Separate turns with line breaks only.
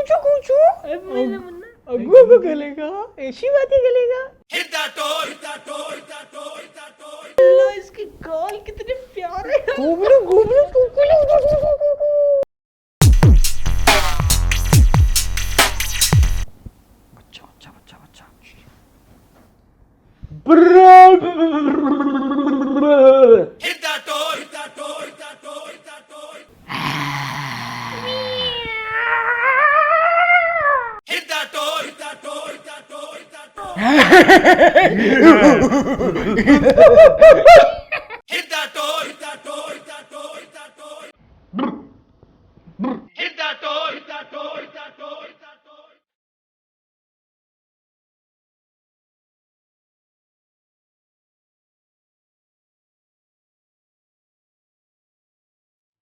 कूचू कूचू अगू अगू गलेगा ऐसी बातें गलेगा अल्लाह इसके गाल कितने प्यारे हैं गुबलू गुबलू कुकुलू बच्चा बच्चा बच्चा बच्चा